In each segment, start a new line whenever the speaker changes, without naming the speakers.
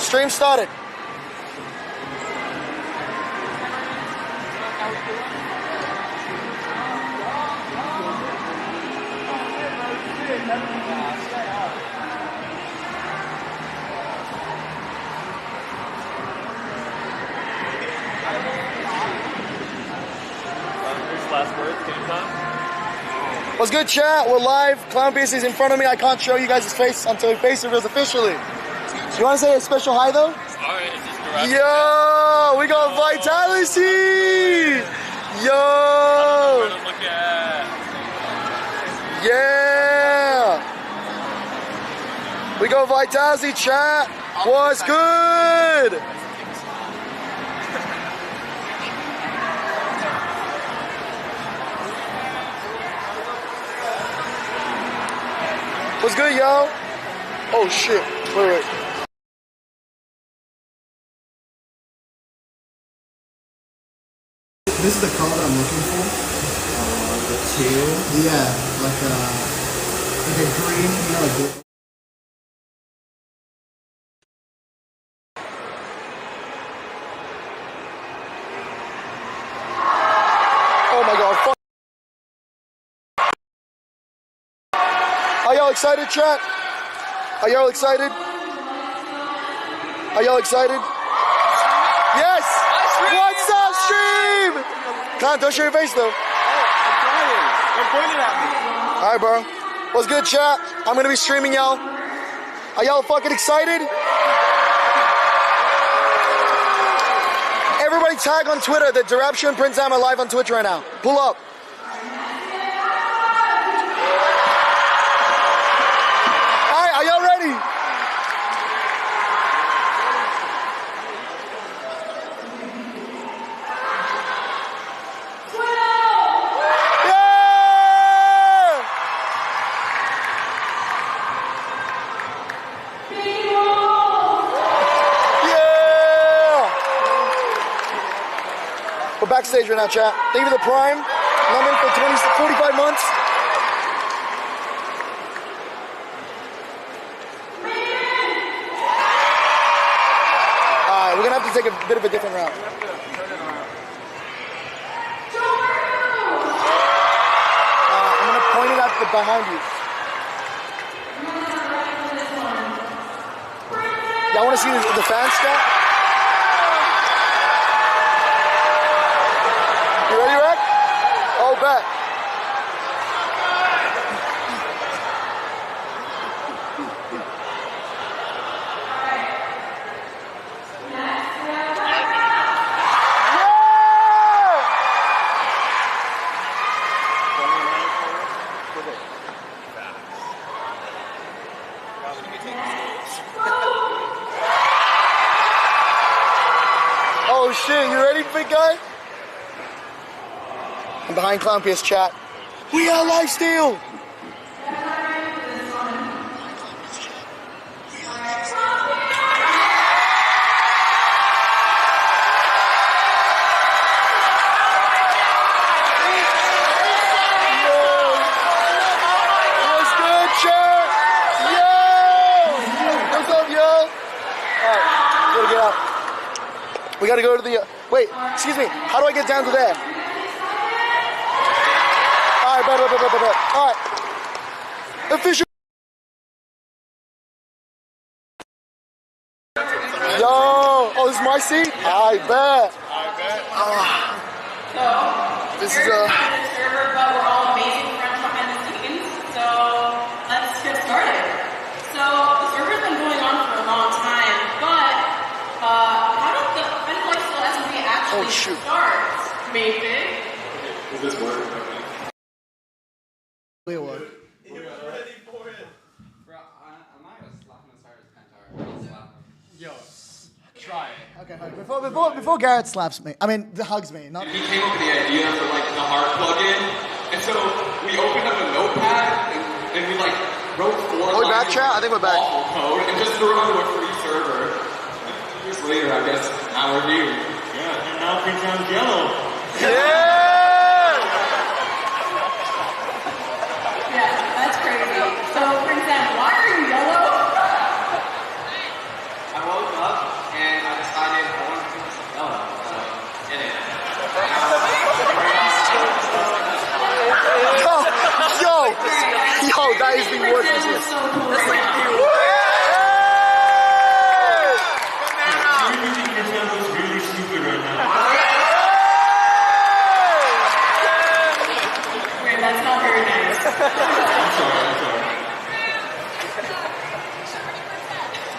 Stream started.
Last words, can you talk?
What's good, chat? We're live. Clown Beast is in front of me. I can't show you guys his face until his face reveals officially. You want to say a special hi, though?
Alright, it's just Derapchu.
Yo! We got Vitality! Yo!
Look at.
Yeah! We got Vitality, chat. What's good? What's good, y'all? Oh, shit. Wait.
This is the color I'm looking for. The teal? Yeah, like a green, you know, like
Oh my god, fuck. Are y'all excited, chat? Are y'all excited? Are y'all excited? Yes! What's up, stream? Can't don't show your face though.
I'm trying. They're pointing at me.
Alright, bro. What's good, chat? I'm gonna be streaming, y'all. Are y'all fucking excited? Everybody tag on Twitter that Derapchu and Prince Am are live on Twitch right now. Pull up. Alright, are y'all ready? We're backstage right now, chat. Thank you for the Prime. Lemon for 45 months. Alright, we're gonna have to take a bit of a different route. I'm gonna point it at the behind you. Y'all wanna see the fans, chat? You ready, Rick? Oh, bet. Oh shit, you ready, big guy? I'm behind Clown PS, chat. We are Lifesteal! What's good, chat? Yo! What's up, yo? Alright, gotta get out. We gotta go to the... wait, excuse me. How do I get down to there? Alright, bet. Alright. Official. Yo! Oh, this is my seat? I bet. This is
server, but we're all amazing friends behind the scenes. So let's get started. So the server's been going on for a long time, but how did the Lifesteal SMB actually start? Maybe.
Does this work?
Wait, what?
I'm not gonna slap him as hard as Pentar. I'll slap him.
Yo, try it.
Okay, before Garrett slaps me, hugs me, not.
He came up with the idea for like the hard plug-in, and so we opened up a notepad and we like wrote 4
Are we back, chat? I think we're back.
awful code and just threw it onto a free server. Years later, I guess now we're here.
Yeah, and now Prince Am's yellow.
Yeah!
Yeah, that's crazy. So Prince Am, why are you yellow?
I woke up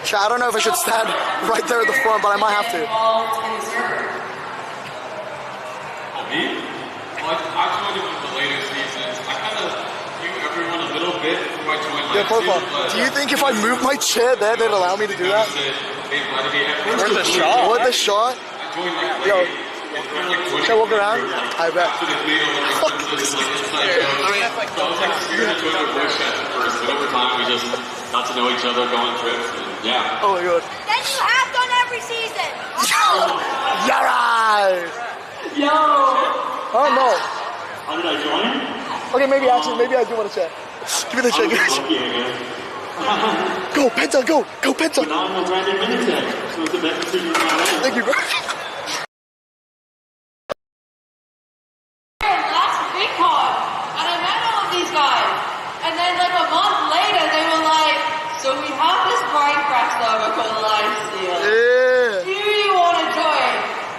Chat, I don't know if I should stand right there at the front, but I might have to.
Involved in the server.
Me? Well, I joined it with the later seasons. I kind of knew everyone a little bit before I joined
Yeah,
Lifesteal,
Papa,
but
do you think if I move my chair there, they'd allow me to do that?
they invited me at first.
Where's the shot?
What the shot?
I joined like
Yo,
late. It's kind of like
should I walk around? I bet.
to the video, like just like inside jokes. So I was like scared to join the voice chat at first, but over time we just got to know each other, go on trips, and yeah.
Oh my god.
Then you have done every season.
Yara!
Yo!
Oh no.
How did I join?
Okay, maybe I do want to check. Give me the check, guys.
Lucky, I guess.
Go, Penta, go! Go, Penta!
Now I'm a branded Minitech, so it's the best decision of my life.
Thank you, bro.
Last vidcon, and I met all of these guys. And then like a month later, they were like, so we have this Minecraft server called Lifesteal.
Yeah.
Do you want to join?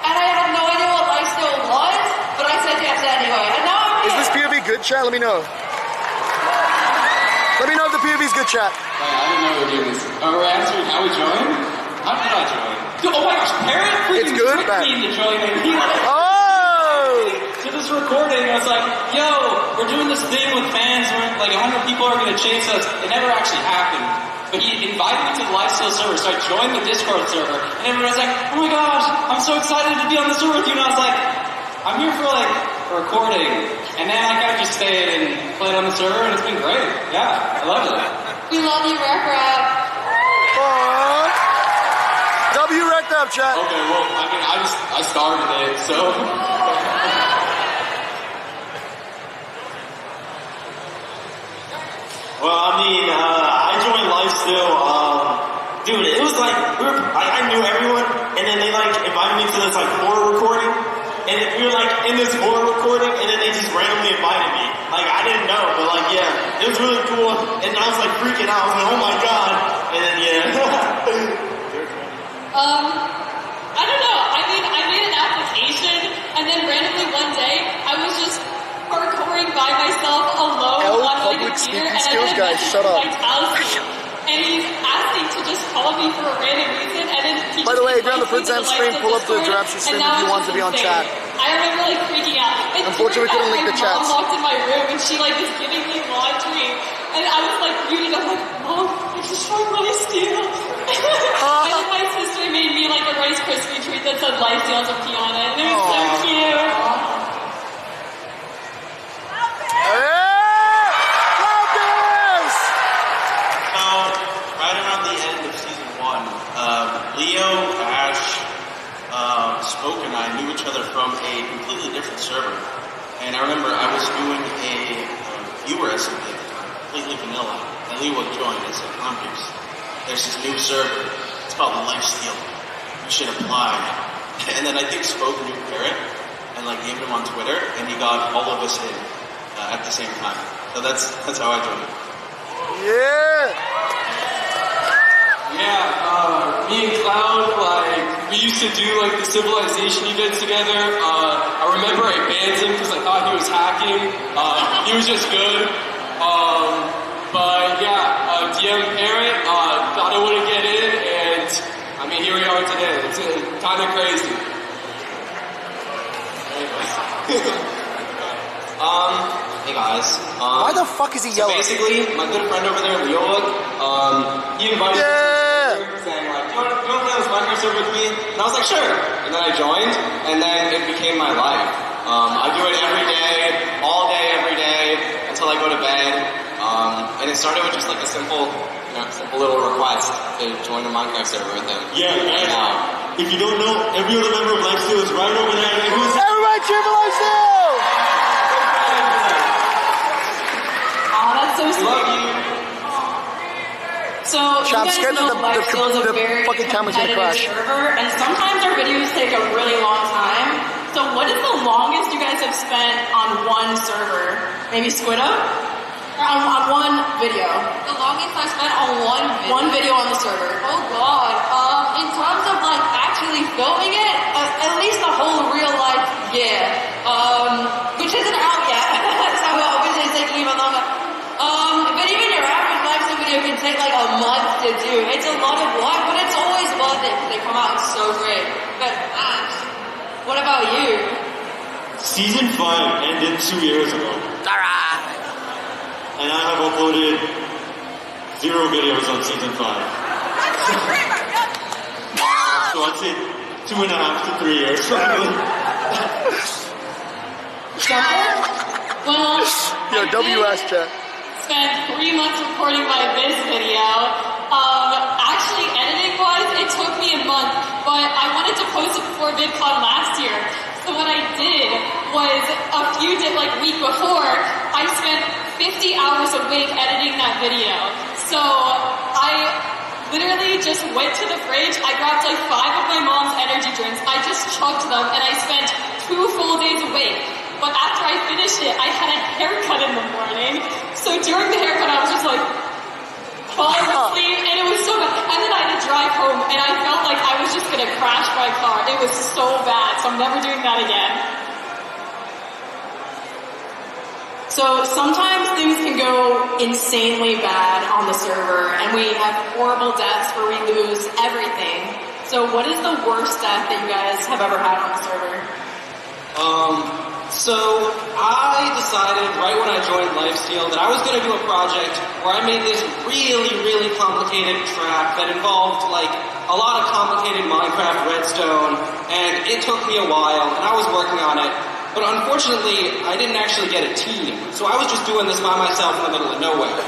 And I had no idea what Lifesteal was, but I said yes anyway. And now I'm
Is
here.
this POV good, chat? Let me know. Let me know if the POV is good, chat.
I didn't know we were doing this. We're answering how we joined? How did I join? Oh my gosh, Parrot freaking
It's good,
tricked
man.
me into joining. He like,
Oh!
to this recording, I was like, yo, we're doing this thing with fans where like 100 people are going to chase us. It never actually happened. But he invited me to the Lifesteal server, so I joined the Discord server. And everyone was like, oh my gosh, I'm so excited to be on the server with you. And I was like, I'm here for like a recording. And then I kind of just stayed and played on the server, and it's been great. Yeah, I loved it.
We love you, Rap Rap.
Aww. W wrecked up, chat.
Okay, well, I mean, I started it, so.
Well, I mean, I joined Lifesteal. Dude, it was like I knew everyone, and then they like invited me to this like horror recording, and we were like in this horror recording, and then they just randomly invited me. Like I didn't know, but like yeah, it was really cool, and I was like freaking out. I was like, oh my god, and then yeah.
I don't know. I mean, I made an application, and then randomly one day, I was just parkouring by myself alone
L
on my
public
computer,
speaking
and
skills,
I
guys, shut up.
And he's asking to just call me for a random reason, and then he
By the
just
way, if you're on the
invites me
Prince
to
stream, pull up the
Discord,
Derapchu stream
and now
if you
it's
want to be on
insane.
chat.
I remember like freaking out. It
Unfortunately, we
turned
couldn't
out
link the
my
chats.
mom walked in my room, and she like was giving me laundry, and I was like muted. I'm like, Mom, I just want Lifesteal. And then my sister made me like a Rice Krispie treat that said Lifesteal as a pea on it, and it was so cute.
So, right around the end of season 1, Leo, Ash, Spoke, and I knew each other from a completely different server. And I remember I was doing a viewer SMP at the time, completely vanilla, and Leo would join and said, come here, there's this new server. It's called Lifesteal. You should apply. And then I think Spoke knew Parrot, and like named him on Twitter, and he got all of us in at the same time. So that's how I joined.
Yeah.
Yeah, me and Cloud, like, we used to do, like, the civilization events together. I remember I banned him because I thought he was hacking. He was just good. But, yeah, DM Parrot, thought I wouldn't get in, and, I mean, here we are today. It's kind of crazy. Hey guys.
Why the fuck is he
So
yelling?
basically, my good friend over there, Leola, he invited me saying like, you want to play this Minecraft server with me? And I was like, sure. And then I joined, and then it became my life. I do it every day, all day, every day, until I go to bed. And it started with just like a simple little request to join a Minecraft server with them.
Yeah, guys.
Now,
If you don't know, every other member of Lifesteal is right over there. And who's
Everybody cheer for Lifesteal!
Oh, that's so sweet.
love you.
So
Chap,
you
scared
guys know
that
Lifesteal is a
the
very
fucking camera's gonna
competitive
crash.
server, and sometimes our videos take a really long time. So what is the longest you guys have spent on one server? Maybe Squiddo? On one video. The longest I spent on one video on the server. Oh god. In terms of like actually filming it, at least the whole real life, yeah. Which isn't out yet. So obviously it's taking even longer. But even your average Lifesteal video can take like a month to do. It's a lot of work, so great. But what about you?
Season 5 ended 2 years ago. And I have uploaded 0 videos on season 5. So I'd say 2.5 to 3 years probably.
Well,
Yo, WS chat.
Spent 3 months recording my Viz video. Actually, editing-wise, it took me a month, but I wanted to post it before VidCon last year. So what I did was week before, I spent 50 hours a week editing that video. So I literally just went to the fridge, I grabbed like 5 of my mom's energy drinks, I just chugged them, and I spent 2 full days awake. But after I finished it, I had a haircut in the morning. So during the haircut, I was just like, falling asleep, and it was so bad. And then I had to drive home, and I felt like I was just gonna crash my car. It was so bad, so I'm never doing that again. So sometimes things can go insanely bad on the server, and we have horrible deaths where we lose everything. So what is the worst death that you guys have ever had on the server?
So I decided right when I joined Lifesteal that I was going to do a project where I made this really, really complicated trap that involved like a lot of complicated Minecraft redstone, and it took me a while, and I was working on it. But unfortunately, I didn't actually get a team, so I was just doing this by myself in the middle of nowhere.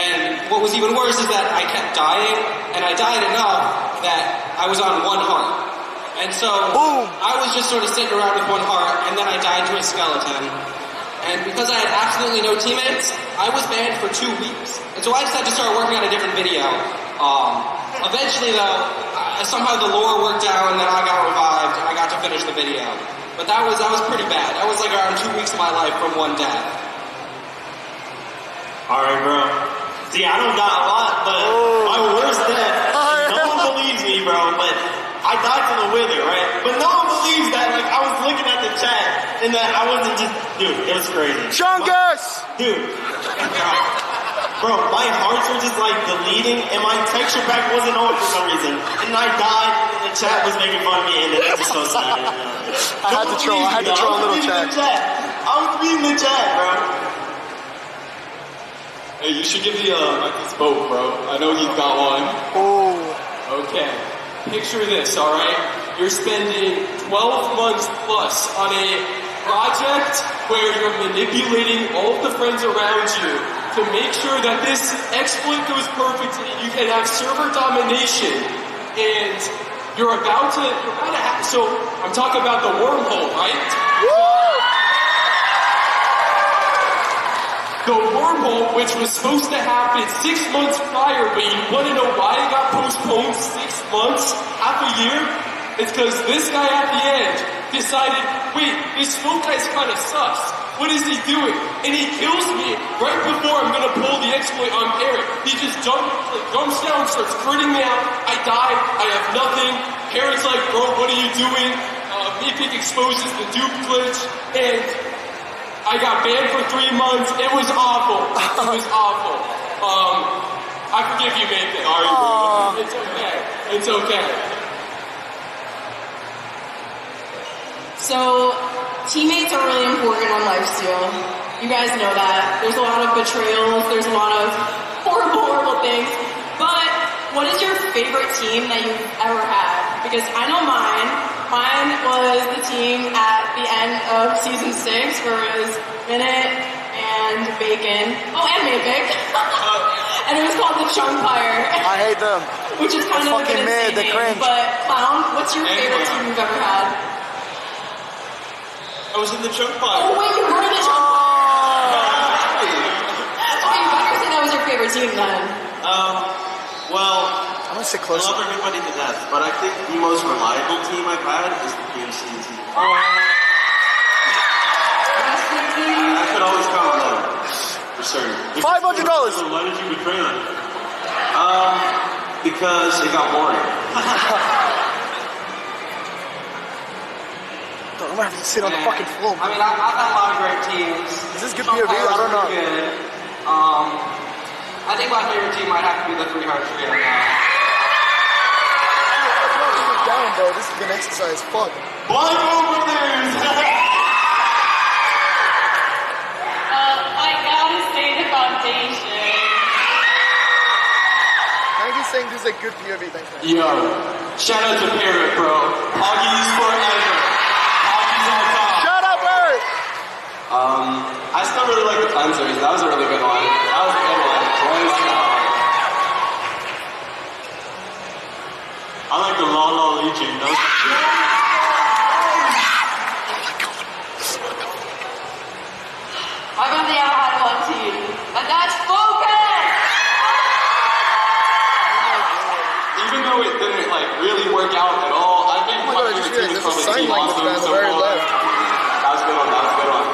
And what was even worse is that I kept dying, and I died enough that I was on 1 heart. And so, I was just sort of sitting around with 1 heart, and then I died to a skeleton. And because I had absolutely no teammates, I was banned for 2 weeks. And so I just had to start working on a different video. Eventually though, somehow the lore worked out, and then I got revived, and I got to finish the video. But that was pretty bad. That was like around 2 weeks of my life from 1 death.
Alright, bro. See, I don't got a lot, but my worst death, no one believes me, bro, but I died to the wither, right? But no one believes that, like, I was looking at the chat, and that I wasn't just, dude, it was crazy.
Chungus!
Dude. Bro, my hearts were just, like, deleting, and my texture pack wasn't on for some reason. And I died, and the chat was making fun of me, and it was just so sad.
I had to troll a little chat.
I was reading the chat, bro.
Hey, you should give me this boat, bro. I know you've got one.
Oh.
Okay. Picture this, alright? You're spending 12 months plus on a project where you're manipulating all of the friends around you to make sure that this exploit goes perfectly. You can have server domination, and you're about to have, so I'm talking about the wormhole, right? The wormhole, which was supposed to happen 6 months prior, but you want to know why it got postponed 6 months, half a year? It's because this guy at the end decided, wait, this smoke guy's kind of sus. What is he doing? And he kills me right before I'm going to pull the exploit on Parrot. He just jumps down, starts critting me out. I die. I have nothing. Parrot's like, bro, what are you doing? Mythic exposes the dupe glitch, and I got banned for 3 months. It was awful. It was awful. I forgive you, Mythic. Sorry, bro. It's okay. It's okay.
So, teammates are really important on Lifesteal. You guys know that. There's a lot of betrayals, there's a lot of horrible things. But, what is your favorite team that you've ever had? Because I know mine. Mine was the team at the end of season 6, where it was Minute and Bacon. Oh, and Mythic. And it was called the Chunkfire.
I hate them.
Which is kind of
fucking
an insane
mid, they
name.
cringe.
But, Clown, what's your favorite team you've ever had?
I was in the choke fire.
Oh wait, you were in the choke fire. Oh, you better say that was your favorite team then.
Well,
I'm gonna sit
I
closer.
love everybody to death, but I think the most reliable team I've had is the PMC team. I could always count on them, for certain.
$500.
So why did you betray them? Because it got boring.
I'm gonna have to sit on the fucking floor.
I mean, I've had a lot of great teams.
Is this good POV? I don't know.
Good. I think my favorite team might have to be the 3 Heart Trio now.
Down. bro. This is an exercise. Fuck.
Blind openers!
I gotta say the foundation.
Maggie's saying this is a good POV. Thanks, man.
Yo, shout out to Parrot, bro. Hoggies forever. Hoggies on top.
Shut up, Bert!
I still really like the cleansers. That was a really good one. That was a good one. I like the La Legion. That was
I only ever had one team, and that's focus!
Even though it didn't like really work out at all, I think
Oh my God, I just realized there's a sign language guy on the very left.
That was a good one. That was a good one.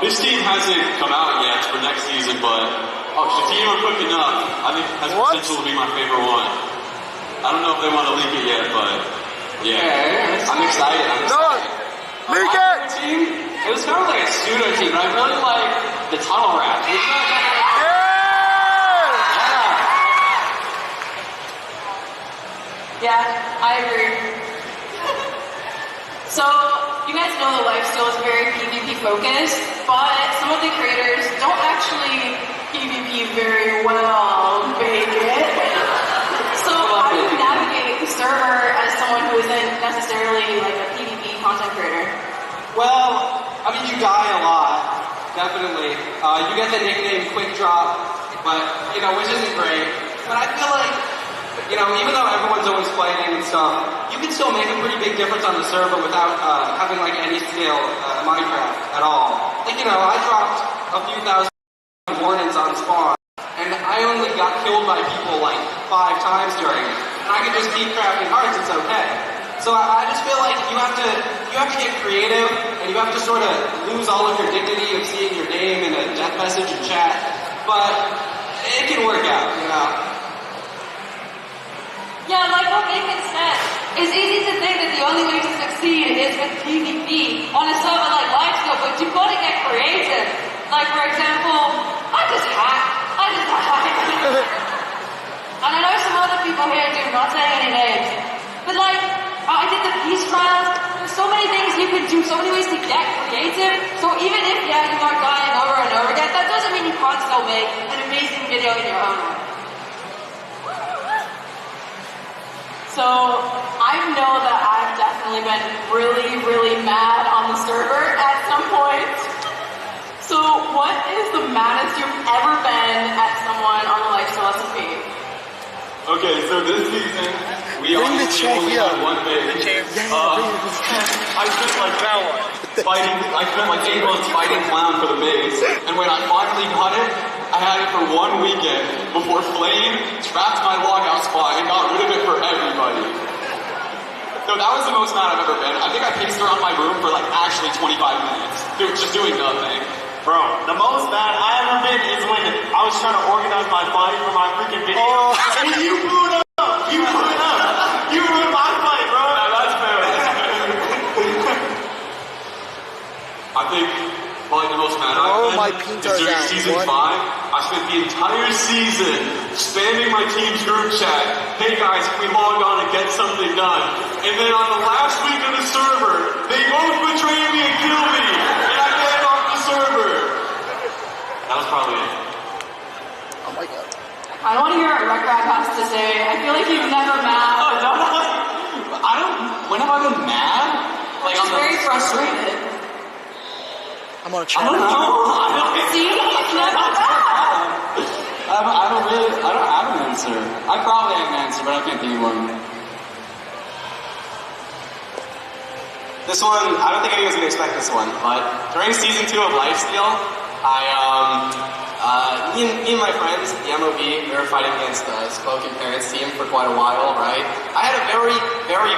This team hasn't come out yet for next season, but the team are cooking up. I think it has potential to be my favorite one. I don't know if they want to leak it yet, but yeah, I'm excited.
No! Leak it!
Team, it was kind of like a pseudo team, but I really like the tunnel rap.
Yeah, I agree. So, you guys know the Lifesteal is very PvP focused, but some of the creators don't actually PvP very well, make it. So, how do you navigate the server as someone who isn't necessarily like a PvP content creator?
Well, I mean, you die a lot, definitely. You get the nickname Quick Drop, but, which isn't great. But I feel like, even though everyone's always fighting and stuff, you can still make a pretty big difference on the server without having, like, any scale Minecraft at all. Like, I dropped a few thousand warnings on spawn, and I only got killed by people, like, 5 times during it. And I can just keep crafting hearts, it's okay. So I just feel like you have to get creative, and you have to sort of lose all of your dignity of seeing your name in a death message in chat. But it can work out,
Yeah, like what Bacon said, it's easy to think that the only way to succeed is with PvP on a server like Lifesteal, but you've got to get creative. Like, for example, I just hack. And I know some other people here do, not saying any names, but like, I did the peace trials. There's so many things you can do, so many ways to get creative. So even if, you are dying over and over again, that doesn't mean you can't still make an amazing video in your own way.
So, I know that I've definitely been really, really mad on the server at some point. So, what is the maddest you've ever been at someone on the Lifesteal SMP?
Okay, so this season, we
Bring the check
only
here.
had one day. I spent like 8 months fighting Clown for the maze, and when I finally got it, I had it for 1 weekend before Flame trapped my logout spot and got rid of it for everybody. So that was the most mad I've ever been. I think I paced around my room for like actually 25 minutes, just doing nothing.
Bro, the most mad I ever been is when I was trying to organize my fight for my freaking video. And you blew it up! You blew it up! You ruined my fight, bro!
Now that's fair. I think probably the most mad I've been
my pins are
is during
down.
season
What?
5. I spent the entire season spamming my team's group chat. Hey guys, can we log on and get something done? And then on the last week of the server, they both betrayed me and killed me. And I banned off the server. That was probably it.
Oh my God.
I don't want to hear what Rekrab has to say. I feel like he's never mad.
When have I been mad? Like,
He's very frustrated.
I'm on a
I
chat.
don't know.
See? He's never mad.
I don't have an answer. I probably have an answer, but I can't think of one.
This one, I don't think anyone's gonna expect this one, but during season 2 of Lifesteal, me and my friends, the MOB, we were fighting against the Spoken Parents team for quite a while, right? I had a very, very,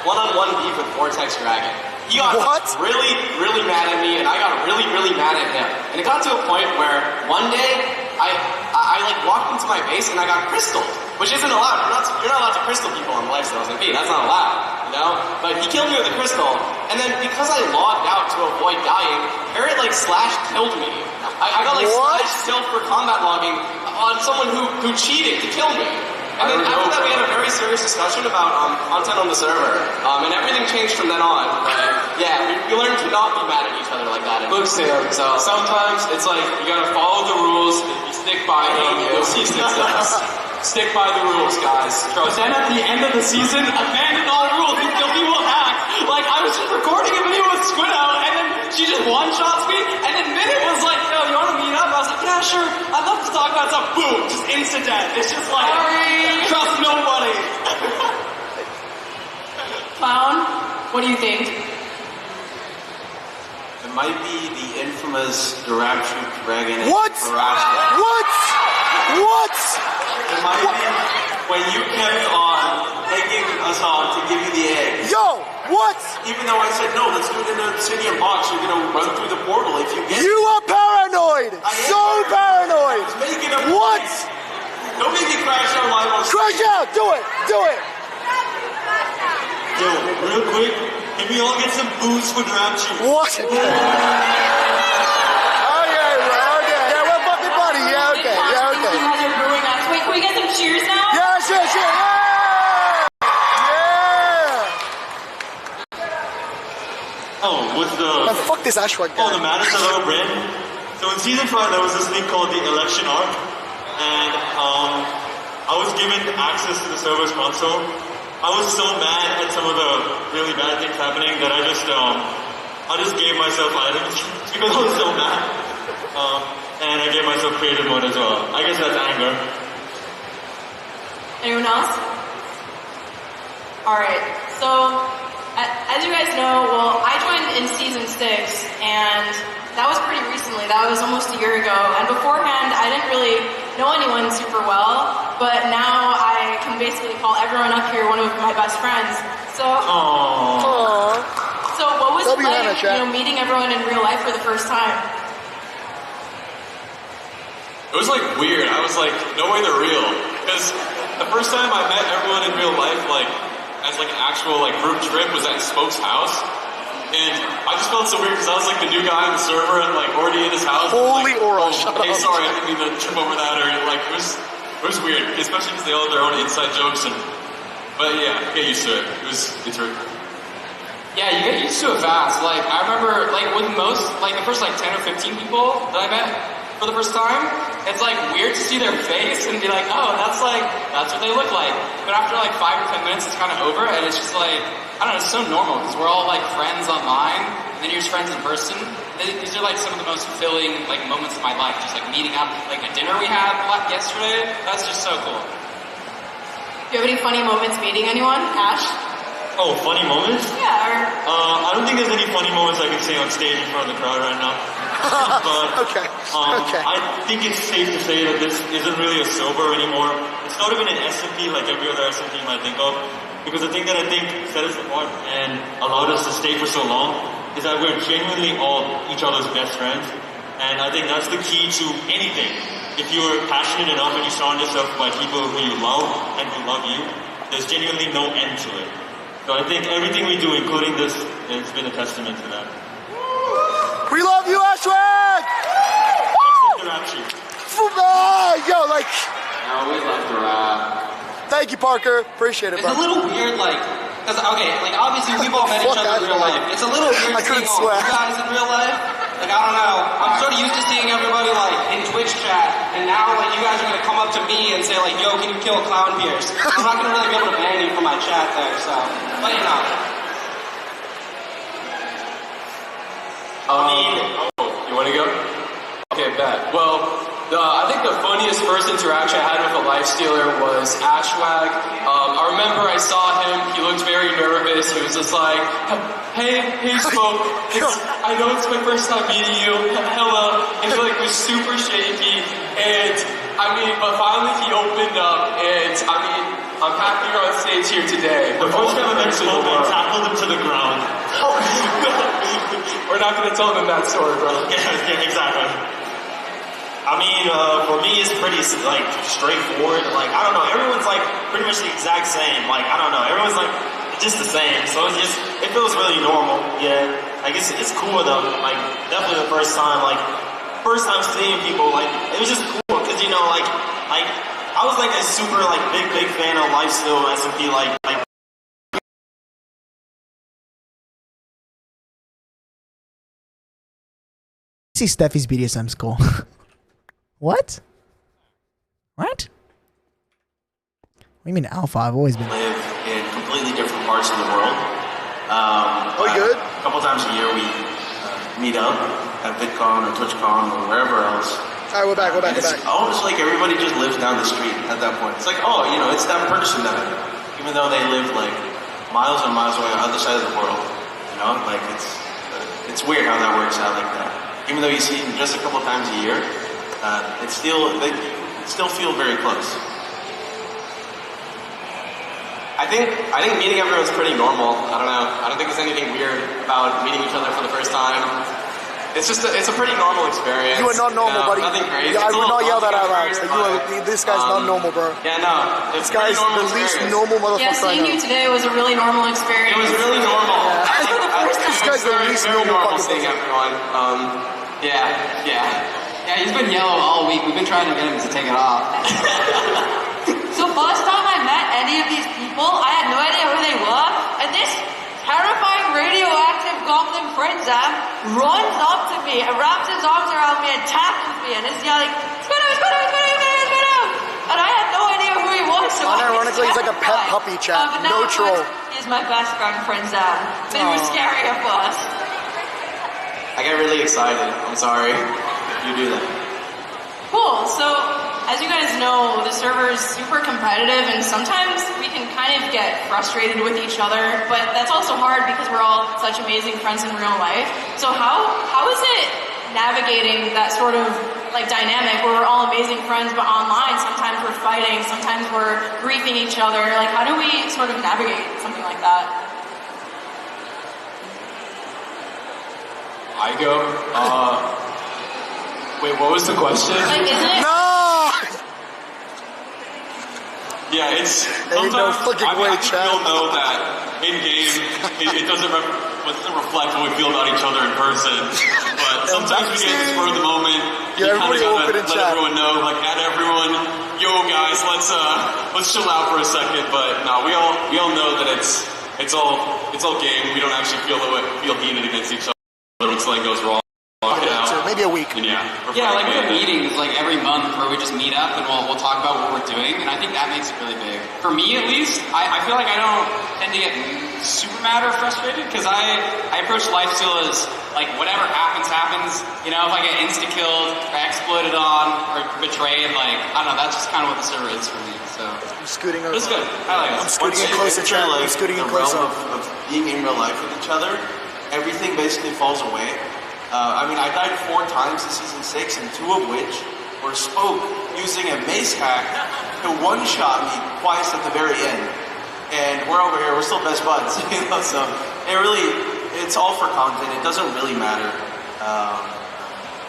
one-on-one beef with Vortex Dragon. He got really, really mad at me, and I got really, really mad at him. And it got to a point where one day, I walked into my base and I got crystalled, which isn't allowed. You're not allowed to crystal people on Lifesteal SMP. That's not allowed, But he killed me with a crystal, and then because I logged out to avoid dying, Parrot slash killed me. I got slash killed for combat logging on someone who cheated to kill me. And then after that we had a very very serious discussion about content on the server, and everything changed from then on. Yeah, we learned to not be mad at each other like that. So sometimes it's like you gotta follow the rules. If you stick by them, you'll see success. Stick by the rules, guys.
But then at the end of the season, abandon all rules and kill people with hacks. Like, I was just recording a video with Squid Out, and then she just one-shots me, and then Minute was like, yo, you wanna meet up? I was like, yeah, sure. I'd love to talk about stuff. Boom, just instant death. It's just like, trust nobody.
Clown, what do you think?
It might be the infamous Derapchu dragon.
What?
Harassment.
What? What?
It might be when you kept on taking us on to give you the egg.
Yo, what?
Even though I said, no, let's do it in the Obsidian box. You're going to run through the portal if you get
You are paranoid. So paranoid.
Making a
What?
Don't make me crash our live on
Crash out. Do it. Do it.
Yo, real quick, can we all get some booze for Derapchu?
What? Okay, bro. Okay. Yeah, we're fucking buddy. Yeah, okay. Yeah, okay.
You guys are brewing us. Wait, can we get some cheers now?
Yeah, sure. Yeah.
Oh, what's the...
Man, fuck this Ashwag
Oh,
guy.
the Madison Little Brand. So in season 5, there was this thing called the election arc, and I was given access to the server's console. I was so mad at some of the really bad things happening that I just gave myself items because I was so mad. And I gave myself creative mode as well. I guess that's anger.
Anyone else? Alright, so as you guys know, well, I joined in season 6, and that was pretty recently. That was almost a year ago. And beforehand, I didn't really know anyone super well, but now I can basically call everyone up here one of my best friends. So,
Aww.
so what was it
W Hannah,
like,
chat.
meeting everyone in real life for the first time?
It was like weird. I was like, no way they're real. Because the first time I met everyone in real life, like, as like an actual like group trip was at Spoke's house. And I just felt so weird because I was like the new guy on the server and like already in his house.
Holy
like,
Aura,
oh,
shut
hey,
up.
sorry, I didn't mean to trip over that. Or like, it was weird, especially because they all had their own inside jokes. But yeah, get used to it. It's weird.
Yeah, you get used to it fast. Like, I remember, like, with most, like, the first, like, 10 or 15 people that I met for the first time, it's, like, weird to see their face and be like, oh, that's what they look like. But after, like, 5 or 10 minutes, it's kind of over, and it's just, like, I don't know, it's so normal, because we're all, like, friends online, and then you're just friends in person. These are, like, some of the most fulfilling, like, moments of my life, just, like, meeting up. Like, the dinner we had yesterday, that's just so cool.
Do you have any funny moments meeting anyone? Ash?
Oh, funny moments?
Yeah, or...
I don't think there's any funny moments I can say on stage in front of the crowd right now. But
Okay.
I think it's safe to say that this isn't really a sober anymore. It's not even an SMP like every other SMP you might think of. Because the thing that I think set us apart and allowed us to stay for so long is that we're genuinely all each other's best friends. And I think that's the key to anything. If you're passionate enough and you surround yourself by people who you love and who love you, there's genuinely no end to it. So I think everything we do, including this, has been a testament to that.
We love you, Ashwag!
Except Derapchu.
Yo, like,
No, we love to rap.
thank you, Parker. Appreciate it,
It's
bro.
a little weird, like, because, okay, like, obviously we've all met each other in real life. It's a little weird
I couldn't
seeing all
swear.
you guys in real life. Like, I don't know. I'm sort of used to seeing everybody, like, in Twitch chat, and now, like, you guys are going to come up to me and say, like, yo, can you kill Clown Pierce? I'm not going to really be able to ban you from my chat there, so, but you know.
You want to go? Okay, bet. Well, I think the funniest first interaction I had with a Lifestealer was Ashwag. I remember I saw him, he looked very nervous, he was just like, hey Spoke, I know it's my first time meeting you, hello, and he like was super shaky, and I mean, but finally he opened up, and I mean, I'm happy you're on stage here today.
The first time I met Spoke, I tackled him to the ground.
We're not going to tell them that story, bro.
Yeah, exactly.
I mean, for me, it's pretty, like, straightforward. Like, I don't know, everyone's, like, pretty much the exact same. Like, I don't know, everyone's, like, just the same. So it's just, it feels really normal. Yeah. Like, it's cool, though. Like, definitely the first time seeing people, like, it was just cool. Because, you know, like, I I was like a super like big fan of Lifesteal SMP like.
See Steffi's BDSM school. What? What? What do you mean alpha? I've always been.
Live in completely different parts of the world.
Good.
A couple times a year we meet up at VidCon or TwitchCon or wherever else.
All right, we're back.
It's almost like everybody just lives down the street at that point. It's like, oh, you know, it's that person that I know. Even though they live like miles and miles away on the other side of the world. You know, like it's weird how that works out like that. Even though you see them just a couple times a year, they still feel very close.
I think meeting everyone's pretty normal. I don't know. I don't think there's anything weird about meeting each other for the first time. It's just it's a pretty normal experience.
You are not normal, buddy.
Nothing crazy.
Yeah, I would not yell that out loud. This guy's not normal, bro.
Yeah, no.
This guy's the least normal motherfucker.
Yeah, seeing you today was a really normal experience.
It was really normal.
This guy's the least normal fucking
seeing
person.
everyone.
Yeah, he's been yellow all week. We've been trying to get him to take it off.
So first time I met any of these people, I had no idea who they were, and this terrifying radioactive goblin prince runs up to me and wraps his arms around me and tackles me and is yelling, Spitter! And I had no idea who he was, so
Unironically, he's like a pet puppy, chat.
But
No
now,
troll.
He's my best friend, Prince Am. It was scary at first.
I get really excited. I'm sorry. You do that.
Cool. So, as you guys know, the server is super competitive, and sometimes we can kind of get frustrated with each other, but that's also hard because we're all such amazing friends in real life. So how is it navigating that sort of like dynamic where we're all amazing friends, but online sometimes we're fighting, sometimes we're griefing each other? Like, how do we sort of navigate something like that?
I go. Wait, what was the question?
Like, isn't it?
No!
Yeah, it's
Ain't no
sometimes
fucking
I
way,
think
Chad.
we'll know that in game it doesn't reflect how we feel about each other in person. But sometimes we get in the spur of the moment.
Yeah,
you kind of
everybody
gotta
open and
let
chat.
everyone know, like at everyone, yo guys, let's chill out for a second. But no, we all know that it's all game. We don't actually feel heated against each other when something goes wrong.
Maybe a week.
And
Yeah, like we have meetings like every month where we just meet up and we'll talk about what we're doing, and I think that makes it really big. For me at least, I feel like I don't tend to get super mad or frustrated because I approach Lifesteal as like whatever happens. You know, if I get insta-killed or exploited on or betrayed, like, I don't know, that's just kind of what the server is for me. So
I'm scooting over.
it's good. I like it.
I'm scooting in closer, chat. I'm scooting in
the
closer.
realm of being in real life with each other, everything basically falls away. I mean, I died 4 times in Season 6, and 2 of which were Spoke using a mace hack to one-shot me twice at the very end. And we're over here, we're still best buds, you know, so it's all for content. It doesn't really matter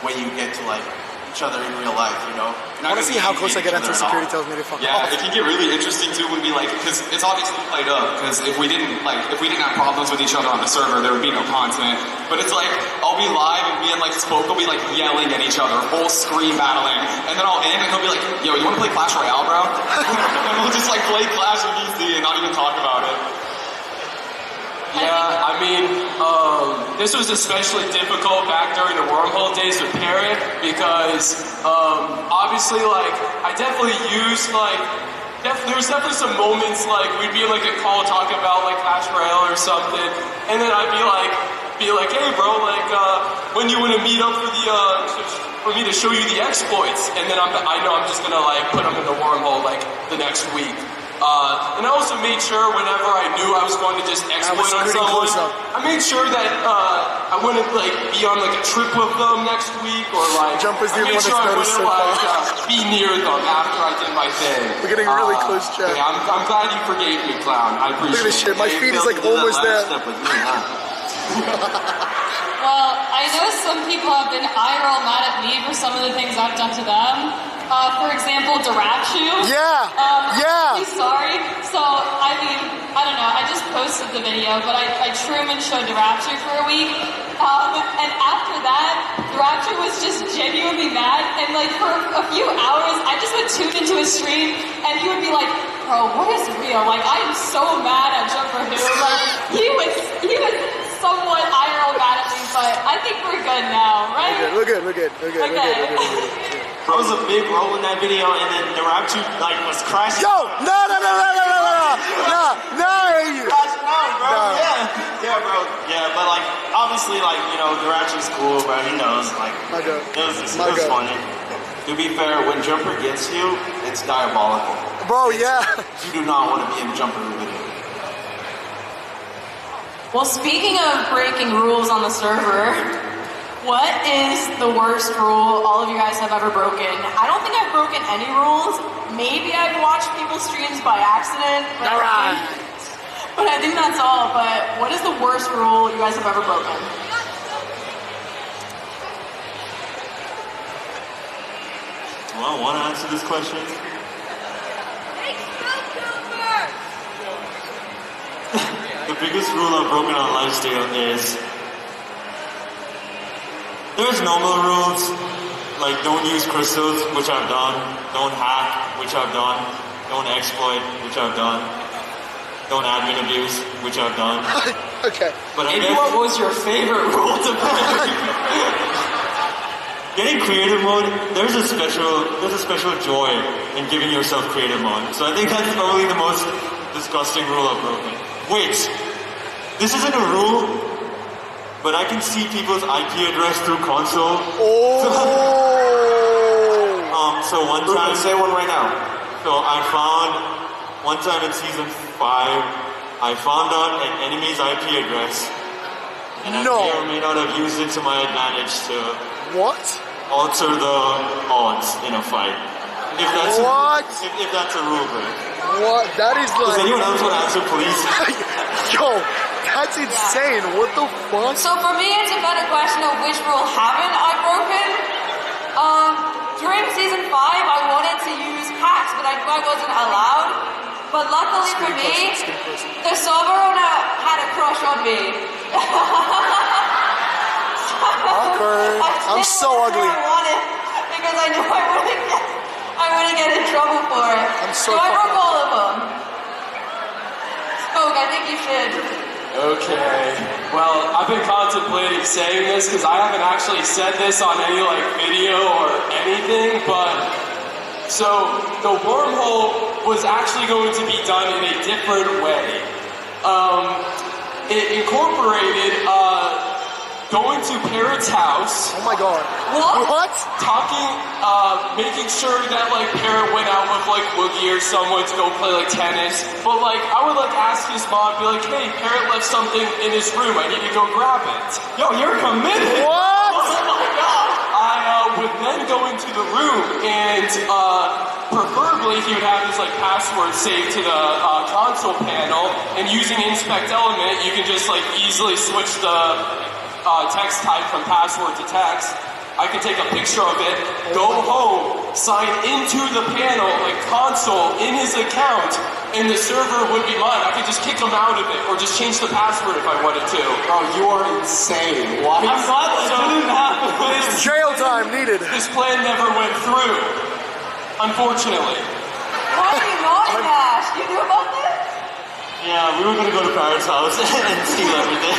when you get to, like, each other in real life, you know?
I want to see how close I get until security tells me to fuck off.
It can get really interesting too when we like, because it's obviously played up. Because if we didn't have problems with each other on the server, there would be no content. But it's like I'll be live and me and like Spoke will be like yelling at each other, full scream battling, and then I'll end and he'll be like, "Yo, you want to play Clash Royale, bro?" And we'll just like play Clash of VC and not even talk about it.
Yeah, I mean, this was especially difficult back during the wormhole days with Parrot because, obviously, like, I definitely used, like, there was definitely some moments, like, we'd be in, like, a call talking about, like, Clash Royale or something, and then I'd be like, hey, bro, like, when you want to meet up for me to show you the exploits, and then I know I'm just gonna, like, put them in the wormhole, like, the next week. And I also made sure whenever I knew I was going to just exploit on someone, I made sure that I wouldn't like be on like a trip with them next week or like
Jumper's the
I
only
made
one
sure I
that's
wouldn't
noticed
like be near them after I did my thing.
We're getting really close, Jack.
Yeah, I'm glad you forgave me, Clown. I appreciate
Look at this shit.
it.
My feet is like almost there.
Well, I know some people have been IRL mad at me for some of the things I've done to them. For example, Derapchu.
Yeah.
I'm really sorry. So, I mean, I don't know. I just posted posted the video, but I Truman showed Derapchu for a week. And after that, Derapchu was just genuinely mad. And like for a few hours, I just would tune into his stream and he would be like, bro, what is real? Like, I am so mad at Jumper Who. Like, he was somewhat IRL mad at me, but I think we're good now, right?
We're good.
I was a big role in that video, and then Derapchu like was crashing.
Yo, no, I hate you.
Crashing out, bro. Yeah, bro. Yeah, but like obviously, like Derapchu's cool, bro. He knows, like it was funny. To be fair, when Jumper gets you, it's diabolical.
Bro, yeah.
You do not want to be in a Jumper video.
Well, speaking of breaking rules on the server, what is the worst rule all of you guys have ever broken? I don't think I've broken any rules. Maybe I've watched people's streams by accident. But I think that's all. But what is the worst rule you guys have ever broken?
Well, I want to answer this question. The biggest rule I've broken on Lifesteal is there's normal rules, like don't use crystals, which I've done, don't hack, which I've done, don't exploit, which I've done, don't admin abuse, which I've done.
Okay.
But
maybe what was your favorite rule to break?
Getting creative mode, there's a special joy in giving yourself creative mode. So I think that's probably the most disgusting rule I've broken. Wait, this isn't a rule, but I can see people's IP address through console. So one time,
say one right now.
So I found one time in season 5, I found out an enemy's IP address, and I may or may not have used it to my advantage to alter the odds in a fight. If that's if that's a rule break.
What? That is like...
Does anyone else want to answer, please?
Yo, that's insane. What the fuck?
So for me, it's a better question of which rule haven't I broken. During season 5, I wanted to use hacks, but I knew I wasn't allowed. But luckily for me, the server owner had a crush on me.
Awkward. I'm so ugly.
I wanted because I knew I wouldn't get in trouble for it. So I broke all of them. Spoke, I think you should.
Okay. Well, I've been contemplating saying this because I haven't actually said this on any video or anything, but so the wormhole was actually going to be done in a different way. It incorporated going to Parrot's house.
Oh my god.
What?
Talking, making sure that Parrot went out with Woogie or someone to go play tennis. But I would ask his mom, be like, hey, Parrot left something in his room. I need to go grab it. Yo, you're committed.
What?
Oh my god. I would then go into the room and preferably he would have his password saved to the console panel, and using Inspect Element, you can just easily switch the text type from password to text. I could take a picture of it, go home, sign into the panel, console, in his account, and the server would be mine. I could just kick him out of it, or just change the password if I wanted to.
Bro, you are insane. Why?
I'm glad that didn't happen.
Jail time needed.
This plan never went through, unfortunately.
Why are you nodding, Ash? You knew about this?
Yeah, we were gonna go to Parrot's house and steal everything.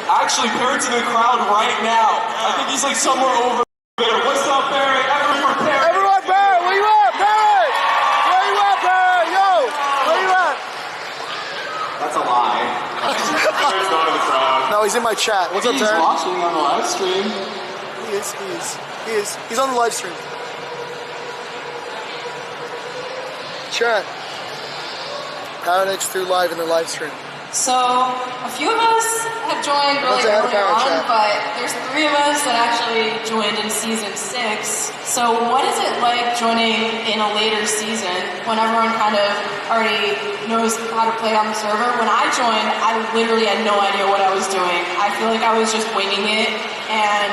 Actually, Parrot's in the crowd right now. I think he's somewhere over there. What's up, Parrot? Everyone, Parrot.
Everyone, Parrot, where you at, Parrot? Where you at, Parrot? Yo, where you at?
That's a lie.
Parrot's going to the crowd.
No, he's in my chat. What's up,
He's
Terrence?
watching on the live stream.
He is. He's on the live stream. Chat. Paradox through live in the live stream.
So, a few of us have joined really early on, but there's 3 of us that actually joined in season 6. So what is it like joining in a later season when everyone kind of already knows how to play on the server? When I joined, I literally had no idea what I was doing. I feel like I was just winging it, and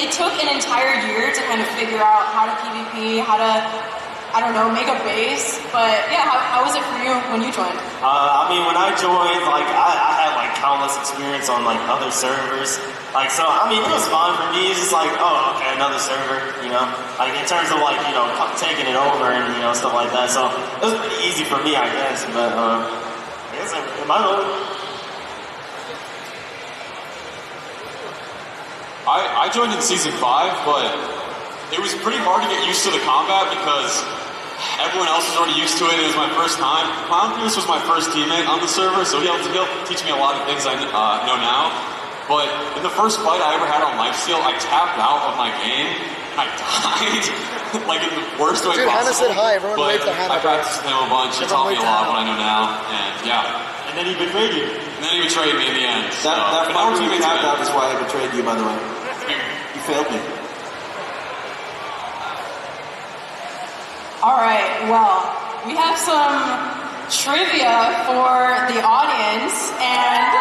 it took an entire year to kind of figure out how to PvP, how to
I don't know, make a base. But yeah, how was it for you when you joined?
I mean, when I joined, like, I had, like, countless experience on, like, other servers. Like, so, I mean, it was fun for me. It's just like, oh, okay, another server, you know? Like, in terms of, like, you know, taking it over and, you know, stuff like that. So, it was pretty easy for me, I guess. But, I guess, am I old?
I joined in season 5, but it was pretty hard to get used to the combat because everyone else was already used to it. It was my first time. Clownfierce was my first teammate on the server, so he'll teach me a lot of things I know now. But in the first fight I ever had on Lifesteal, I tapped out of my game. I died, like in the worst way
Dude,
possible.
Hannah said hi. Everyone waved to Hannah.
I practiced with him a bunch. He taught me a lot what I know now, and yeah.
And then he betrayed you.
And then he betrayed me in the end. So.
That
But now we're
team
teammates
tapped
again.
out is why I betrayed you, by the way. You failed me.
All right, well, we have some trivia for the audience, and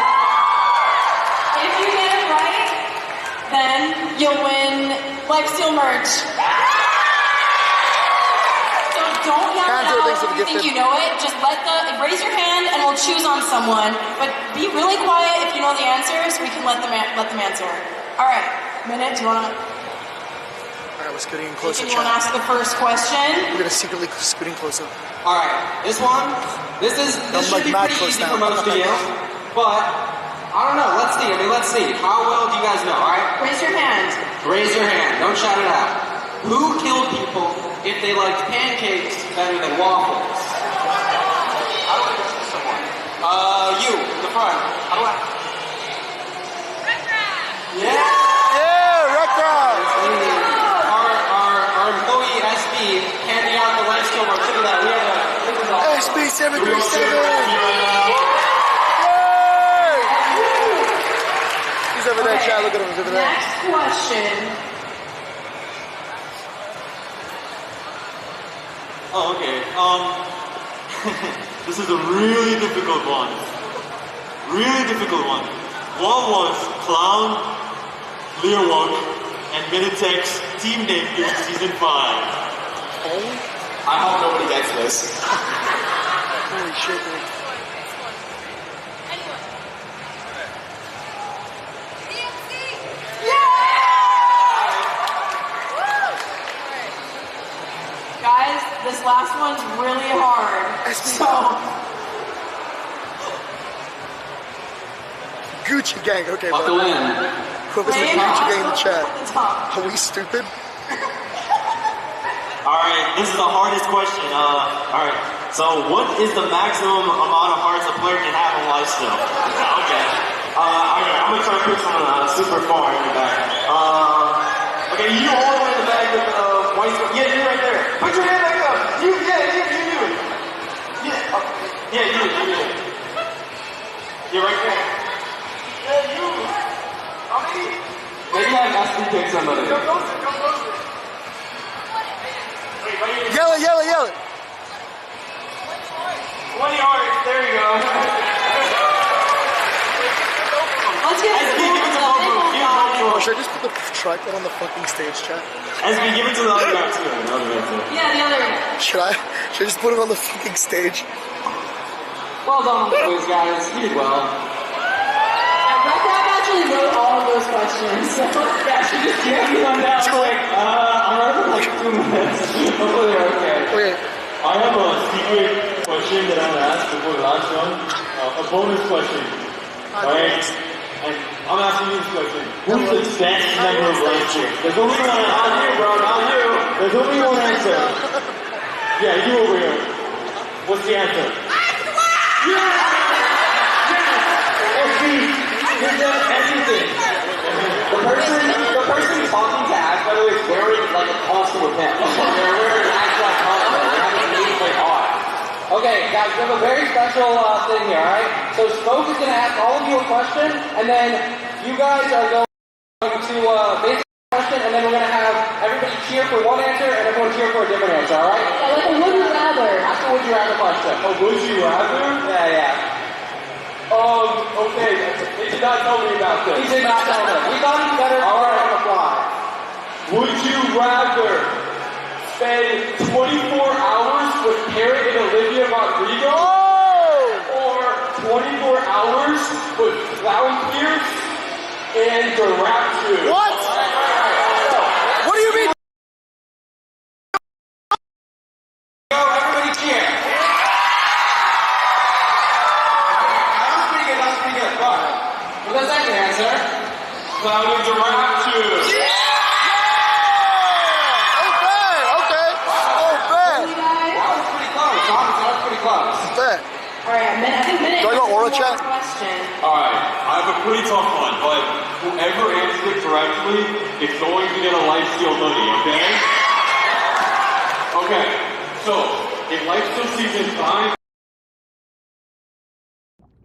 if you get it right, then you'll win Lifesteal merch. So don't yell it out if you think you know it. Just raise your hand and we'll choose on someone. But be really quiet if you know the answers. We can let them answer. All right, Minute, do you want to?
All right, we're scooting in closer.
You want to ask the first question?
We're gonna secretly scooting closer.
All right, this should be pretty easy for most of you, but I don't know. Let's see. Let's see. How well do you guys know? All right.
Raise your hand.
Raise your hand. Don't shout it out. Who killed people if they liked pancakes better than waffles? You in the front. How do I? Yeah.
Yeah, Recra.
Our employee SB handing out the Lifesteal merch. Look at that. We have a
SB 737. He's over there, chat. Look at him. He's over there.
Next question.
Oh, okay. This is a really difficult one. Really difficult one. What was Clown, Leowalk, and Minitech's team name in season 5?
I hope nobody gets this.
Holy shit, dude.
Guys, this last one's really hard. So,
Gucci gang. Okay,
Buckle in.
Whoever's the Gucci gang in the chat. Are we stupid?
Alright, this is the hardest question. Alright, so what is the maximum amount of hearts a player can have in Lifesteal? Okay. I'm gonna try to put someone super far in the back. Okay, you all the way in the back with white square. Yeah, you right there. Put your hand back up. You do it. Yeah, you. You're right there. Yeah, you.
Maybe have SB pick somebody.
Come closer.
Yell it.
20 hearts. There you go.
let's get
SB, give it to Lobo.
Oh, should I just put the tripod on the fucking stage, chat?
SB, give it to the other guy too.
Yeah, the other.
Should I just put it on the fucking stage?
Well done on the quiz, guys. You did well.
Recra actually wrote all of those questions. So,
Yeah, she just gave me one down. Like, I'm running for like 2 minutes. Hopefully they're okay.
Okay.
I have a secret question that I'm gonna ask before the last one. A bonus question. Alright? And I'm asking you this question. Who's the best member of Lifesteal? There's only one answer.
Not you, bro. Not you.
There's only one answer. Yeah, you over here. What's the answer?
Everything. The person talking to Ash, by the way, is wearing like a costume of him. They're wearing an actual costume. They're having a name plate on. Okay, guys, we have a very special thing here, alright? So Smoke is going to ask all of you a question, and then you guys are going to basic question, and then we're going to have everybody cheer for one answer, and everyone cheer for a different answer, alright?
Yeah, like a would you rather.
That's a would you rather question.
Oh, would you rather?
Yeah.
Okay. They did not tell me about this.
He did not tell us. We thought it'd be better to on the fly.
Would you rather
spend 24 hours with Parrot and Olivia Rodrigo? Or 24 hours with Clown Pierce and Derapchu?
What? What do you mean?
Go, everybody cheer. That was pretty good, But what's the second answer?
Clown and Derapchu.
Do I go oral chat?
Alright, I have a pretty tough one, but whoever answers it correctly is going to get a Lifesteal hoodie, okay? Okay, so, in Lifesteal Season 5...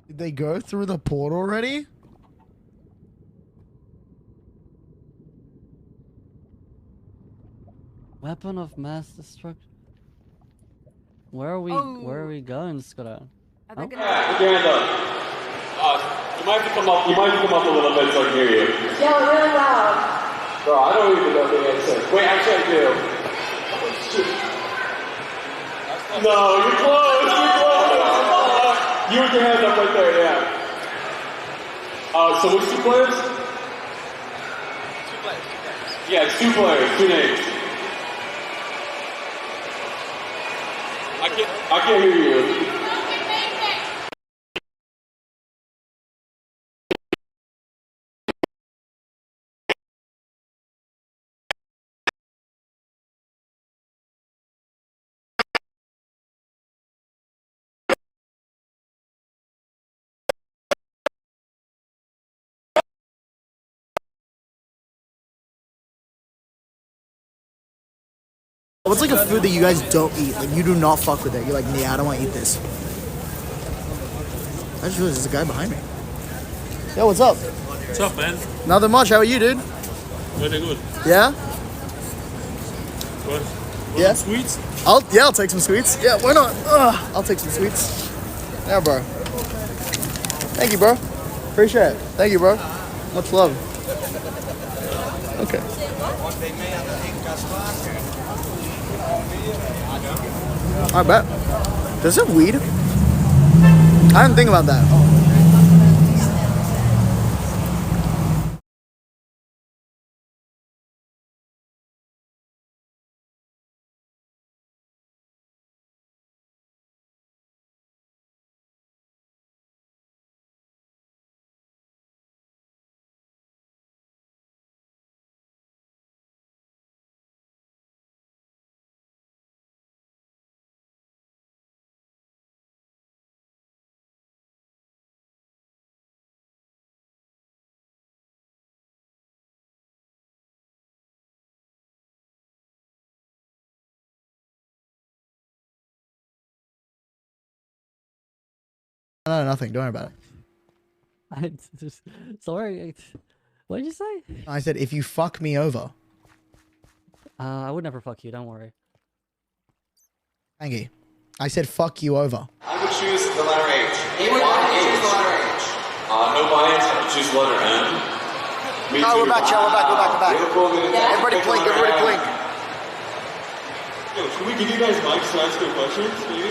Did they go through the portal already?
Weapon of mass destruction. Where are we going, Scott?
You might have to come up a little bit so I can hear you.
Yell really loud.
Bro, I don't even know the answer. Wait, actually I do. No, you're close, You with your hand up right there, yeah. So which 2 players? 2 players. Yeah, it's 2 players, 2 names. I can't hear you.
What's like a food that you guys don't eat? Like you do not fuck with it. You're like, yeah, I don't want to eat this. I just realized there's a guy behind me. Yo, what's up?
What's up, man?
Nothing much. How are you, dude?
Very good.
Yeah?
What?
Yeah.
Some sweets?
I'll take some sweets. Yeah, why not? I'll take some sweets. Yeah, bro. Thank you, bro. Appreciate it. Thank you, bro. Much love. Okay. I bet. Does it weed? I didn't think about that. No, nothing. Don't worry about it.
Sorry. What did you say?
I said, if you fuck me over.
I would never fuck you. Don't worry.
Angie, I said fuck you over.
I would choose the letter H. He would choose the letter H.
No bias, I would choose the letter M.
We're back, We're back. Everybody blink,
Yo, can we give you guys mics to ask your questions, maybe?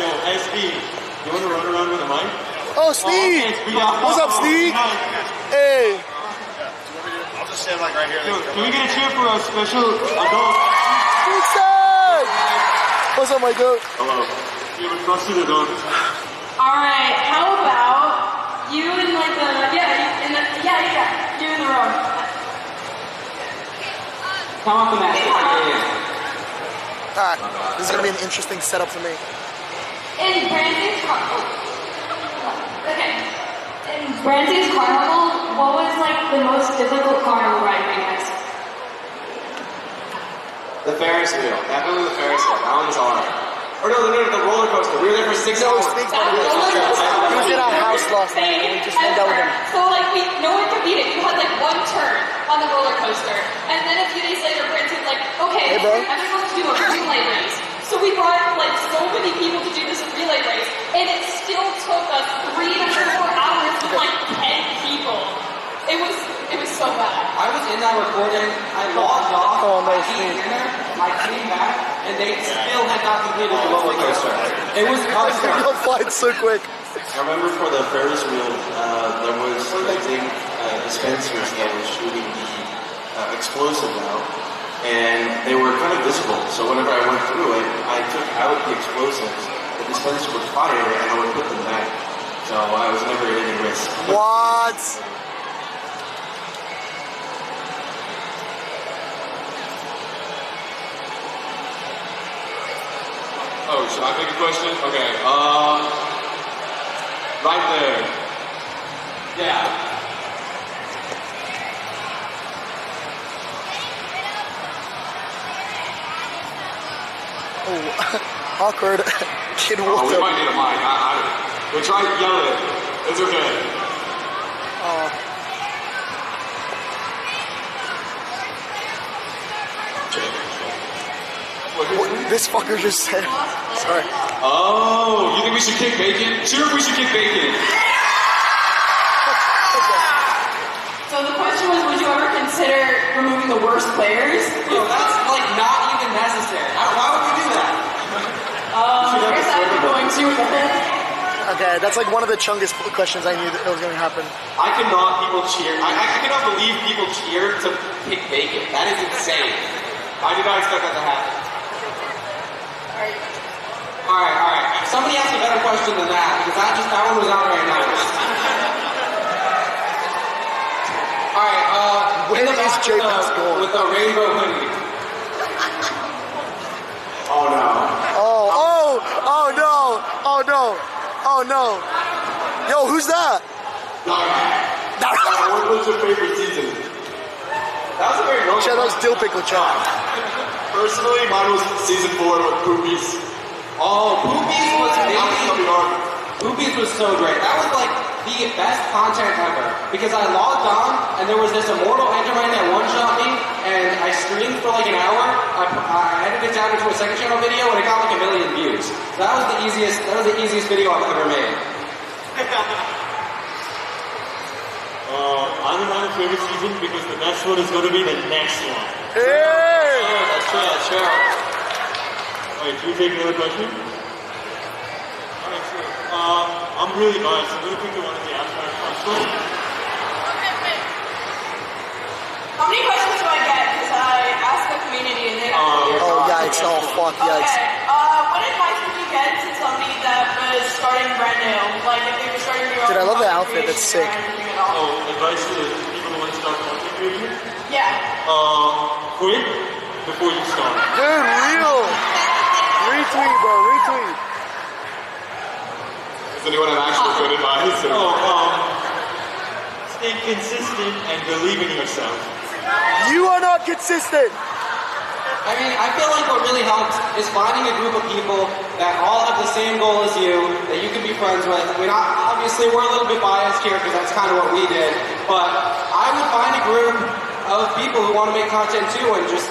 Yo, hey Steve, you want to run around with a mic?
Oh, Steve! What's up, Steve? Hey!
I'll just stand like right here.
Yo, can we get a cheer for our special adult?
What's up, my dude?
Hello. You have a trusted adult.
Alright, how about you in like the, you in the room.
Come off the mat.
Alright, this is gonna be an interesting setup for me.
In Brandy's Carnival, what was like the most difficult carnival ride for you guys?
The Ferris wheel. Definitely the Ferris wheel. That one was hard. Or no, the roller coaster. We were there for 6 hours.
He was in our house last night and we just hung out with him.
So like no one competed. You had like one turn on the roller coaster, and then a few days later, Brenton's like, okay, everyone's do a relay race. So we brought like so many people to do this relay race, and it still took us 3 to 4 hours with like 10 people. It was so bad.
I was
in that recording, I logged off,
Oh, no,
I came in there, I came back, and they still had not completed the roller coaster. It was custom.
You'll fly so quick.
I remember for the Ferris wheel, there was using dispensers that were shooting the explosive out, and they were kind of visible. So whenever I went through it, I took out the explosives. The dispenser would fire, and I would put them back. So I was never at any risk.
What?
Oh, should I pick a question? Okay, right there. Yeah.
Oh, awkward. Kid
Oh,
walked
we
up.
might need a mic. We'll try to yell it. It's okay.
This fucker just said. Sorry.
Oh, you think we should kick bacon? Sure, we should kick bacon.
So the question was, would you ever consider removing the worst players?
Yo, that's like not even necessary. Why would we do that?
I guess I'd be going to with the
Okay, that's like one of the chunkiest questions I knew that was going to happen.
I cannot believe people cheer to pick bacon. That is insane. I did not expect that to happen.
Alright. Somebody asked a better question than that, because that one was not very nice. Alright,
Where is J-Pass going?
With the rainbow hoodie.
Oh no.
Oh no. Oh no. Yo, who's that?
What was your favorite season? That was a very normal.
Chad, that was Dill Pickle Chad.
Personally, mine was season 4 with Poopies.
Oh, Poopies was so great. That was like the best content ever. Because I logged on and there was this immortal Enderman that one-shot me and I streamed for like an hour. I edited it down into a second channel video and it got like 1 million views. So that was the easiest video I've ever made.
I don't have a favorite season because the best one is going to be the next one.
Hey!
That's true.
Alright, do you take another question? Alright, sure. I'm really biased. I'm going to pick the one at the after question.
How many questions do I get? Because I asked the community and they
Oh, yikes. Oh, fuck, yikes.
Okay. What advice would you get to somebody that was starting brand new? Like if they were starting new.
Dude, I love the outfit. That's sick.
Oh, advice to the people who want to start content creating?
Yeah.
Quit before you start.
Dude, real. Retweet, bro. Retweet.
Does anyone have actual good advice?
Stay consistent and believe in yourself.
You are not consistent.
I mean, I feel like what really helps is finding a group of people that all have the same goal as you, that you can be friends with. I mean, obviously we're a little bit biased here because that's kind of what we did, but I would find a group of people who want to make content too and just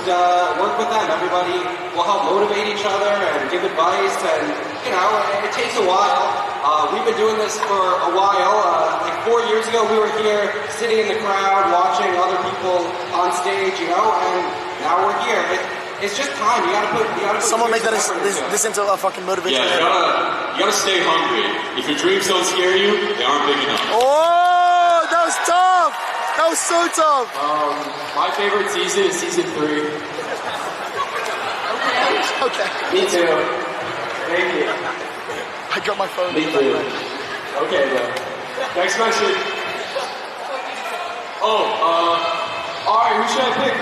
work with them. Everybody will help motivate each other and give advice and, you know, it takes a while. We've been doing this for a while. Like 4 years ago, we were here sitting in the crowd watching other people on stage, you know, and now we're here. It's just time. You gotta put.
Someone make this into a fucking motivation.
Yeah, you gotta stay hungry. If your dreams don't scare you, they aren't big enough.
Oh, that was tough. That was so tough.
My favorite season is season 3.
Okay.
Me too. Thank you.
I got my phone.
Me too. Okay, bro. Next question. Alright, who should I pick?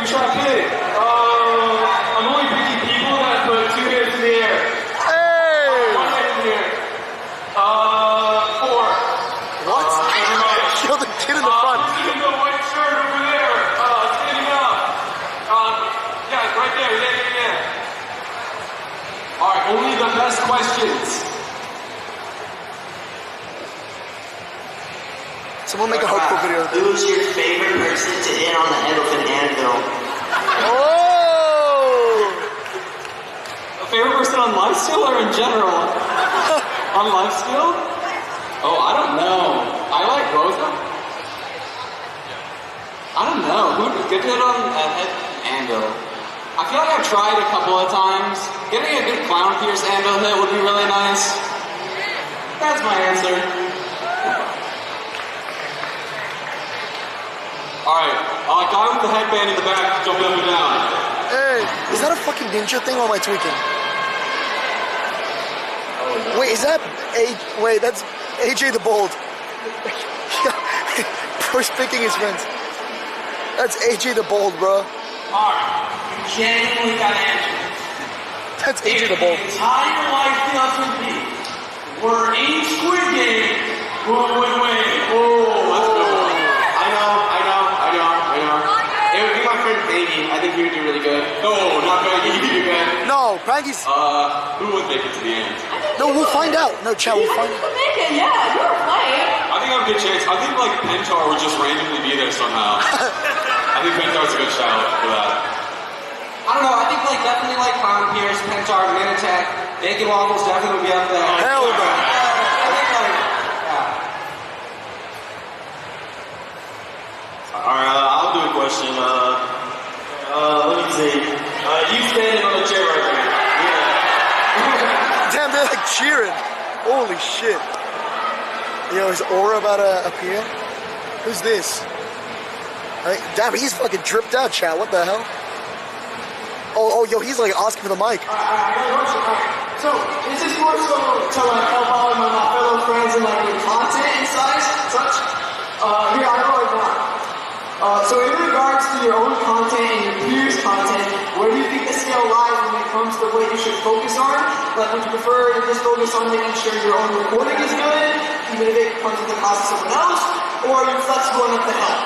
I'm only picking people that put 2 hands in the air.
Hey!
1 hand in the air. 4.
What? Kill the kid in the front.
In the white shirt over there. Standing up. Yeah, right there. Yeah. Alright, only the best questions.
Someone make a hardcore video.
Who's your favorite person to hit on the elephant anvil?
Oh!
A favorite person on Lifesteal or in general? On Lifesteal? Oh, I don't know. I like both.
I don't know. Who would get it on head anvil? I feel like I've tried a couple of times. Getting a good clown pierce anvil hit would be really nice. That's my answer. Alright, guy with the headband in the back, jump up and down.
Hey, is that a fucking ninja thing or am I tweaking? Wait, is that wait, that's AJ the Bold. Bro's picking his friends. That's AJ the Bold, bro.
Alright, you genuinely got answers.
That's AJ the Bold.
Entire life philosophy. We're in Squid Game. Wait. Oh, let's go.
I know. It would be my friend Baby. I think he would do really good.
No, not Baggy. He would do good.
No, Baggy's.
Who would make it to the end?
No, we'll find out. No, chat, we'll find out.
Make it, yeah, you were playing.
I think I have a good chance. I think like Pentar would just randomly be there somehow. I think Pentar's a good shout for that.
I don't know. I think like definitely like Clown Pierce, Pentar, Man Attack, Bacon Waffles definitely would be up there.
Hell no.
I think like
Alright, I'll do a question. Let me see. You standing on the chair right there. Yeah.
Damn, they're like cheering. Holy shit. Yo, is Aura about to appear? Who's this? Damn, he's fucking dripped out, chat. What the hell? Oh, yo, he's like asking for the mic.
So, is this more so to like help out my fellow friends and like with content and such? Here, I know like that. So in regards to your own content and your peers' content, where do you think the scale lies when it comes to what you should focus on? Like, would you prefer to just focus on making sure your own recording is good, even if it comes at the cost of someone else, or are you flexible enough to help?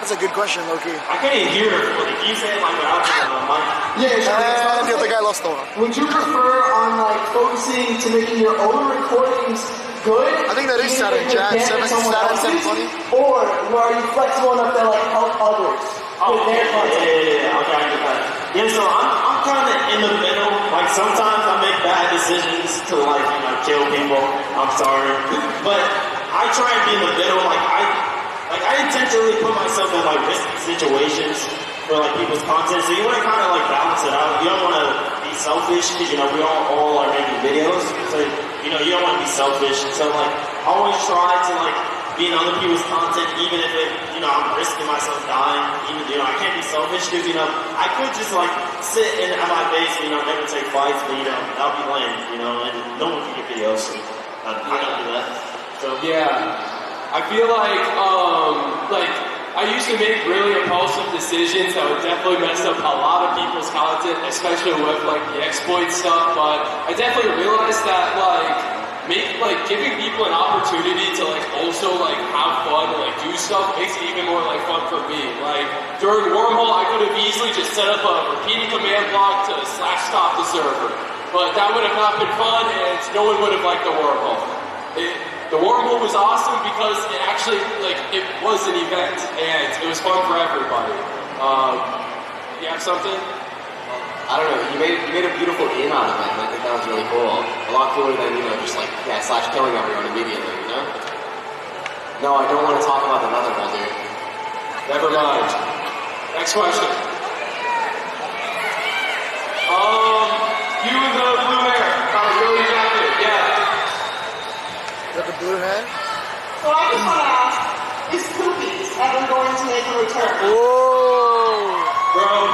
That's a good question, Loki.
I can't even hear it. Like, you say it like without the mic.
Yeah, sure.
And the other guy lost the one.
Would you prefer on like focusing to making your own recordings good?
I think that is Saturday, Jack. 7:20.
Or are you flexible enough to like help others with their content?
Yeah. Okay, I get that. Yeah, so I'm kind of in the middle. Like sometimes I make bad decisions to like kill people. I'm sorry, but I try and be in the middle. I intentionally put myself in like risky situations for like people's content. So you want to kind of like balance it out. You don't want to be selfish because we all are making videos. So you don't want to be selfish. So like I always try to like be in other people's content, even if it I'm risking myself dying. Even I can't be selfish because I could just like sit in at my base and never take fights, but that'll be lame. And no one can get videos. So I don't do that. So
yeah. I feel like I used to make really impulsive decisions that would definitely mess up a lot of people's content, especially with like the exploit stuff, but I definitely realized that giving people an opportunity to like also like have fun and like do stuff makes it even more like fun for me. Like during Wormhole I could have easily just set up a repeating command block to /stop the server. But that would have not been fun and no one would have liked the Wormhole. The Wormhole was awesome because it actually, it was an event, and it was fun for everybody. You have something?
I don't know, you made a beautiful game out of it, and I think that was really cool. A lot cooler than, just / killing everyone immediately, No, I don't want to talk about the Nether Hole, dude.
Never mind. Next question. You with the blue hair. Really jacket, yeah.
Got the blue hand?
So I just want to ask, is Poopies ever going to make a return?
Whoa!
Bro,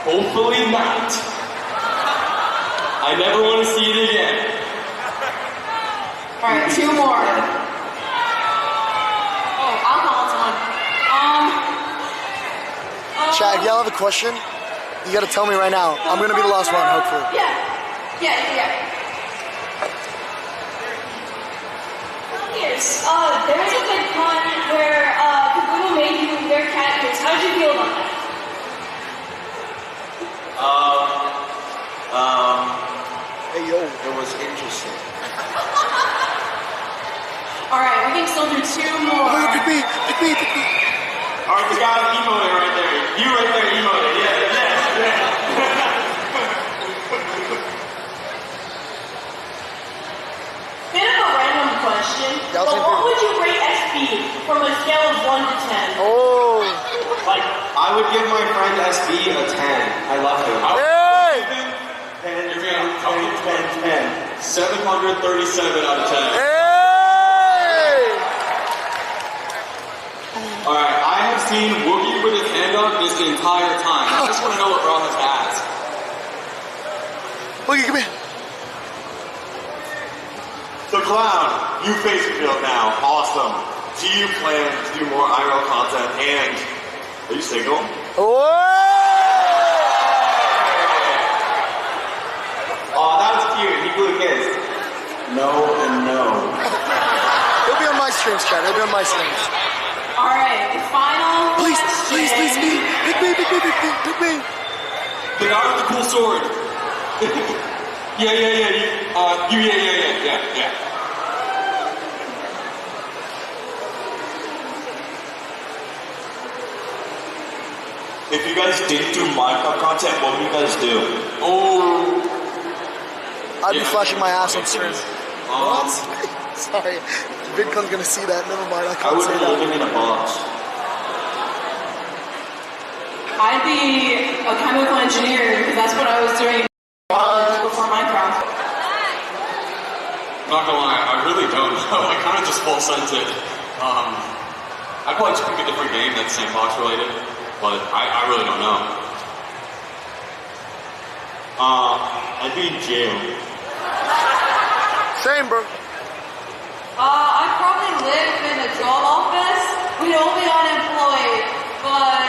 hopefully not. I never want to see it again.
Alright, 2 more. Oh, alcohol's one.
Chat, if y'all have a question, you gotta tell me right now. I'm gonna be the last one, hopefully.
Yeah.
Yes, there was a vidcon where Kabuto made you wear cat ears. How did you feel about that?
Hey yo,
it was interesting.
Alright, we can still do 2 more.
Pick me.
Alright, the guy emoted right there. You right there emoted. Yeah.
Bit of a random question, but what would you rate from a scale of 1 to 10.
Oh.
Like, I would give my friend SB a 10. I love him.
Hey!
10, 737 out of 10.
Hey!
Alright, I have seen Wookie with his hand up this entire time. I just want to know what Ron has asked.
Wookie, come here.
So Clown, you face revealed now. Awesome. Do you plan to do more IRL content? And are you single?
Whoa!
Oh, that was cute. He blew a kiss. No and no.
He'll be on my streams, chat. He'll be on my streams.
Alright, the final
Please,
question.
me. Pick me.
The guy with the cool sword. Yeah.
If you guys didn't do Minecraft content, what would you guys do?
Oh.
I'd be flashing my ass on stream. What? Sorry. VidCon's gonna see that. Never mind. I
I
can't
would
say
be
that.
living in a box.
I'd be a chemical engineer because that's what I was doing before Minecraft.
Not gonna lie, I really don't know. I kind of just full sent it. I'd probably just pick a different game that's sandbox related, but I really don't know.
I'd be in jail.
Same, bro.
I'd probably live in a job office. We'd all be unemployed, but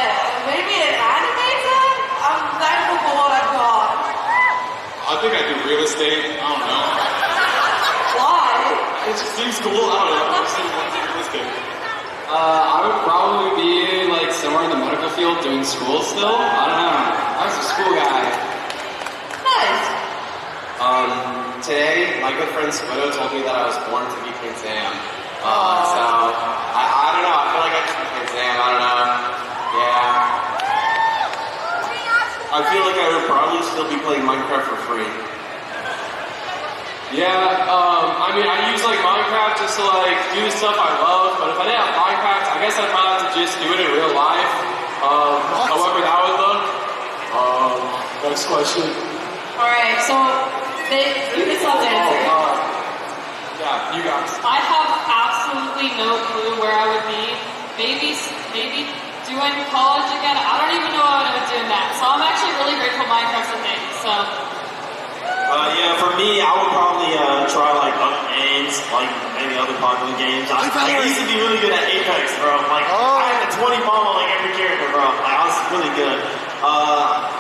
maybe an animator? I'm thankful for what I've got.
I think I'd do real estate. I don't know.
Why?
It just seems cool. I don't know. It seems real estate.
I would probably be like somewhere in the medical field doing school still. I don't know. I was a school guy.
Nice.
Today, my good friend Squiddo told me that I was born to be Prince Sam. So, I don't know. I feel like I should be Prince Sam. I don't know. Yeah. I feel like I would probably still be playing Minecraft for free.
Yeah, I mean, I use like Minecraft just to like do the stuff I love, but if I didn't have Minecraft, I guess I'd probably have to just do it in real life. However that would look. Next question.
Alright, so you can stop the answer.
Yeah, you guys.
I have absolutely no clue where I would be. Maybe doing college again. I don't even know what I would do in that. So I'm actually really grateful Minecraft's a thing. So
Yeah, for me, I would probably try like other games, like maybe other popular games. I used to be really good at Apex, bro. Like I had a 20 bomb on like every character, bro. Like, I was really good.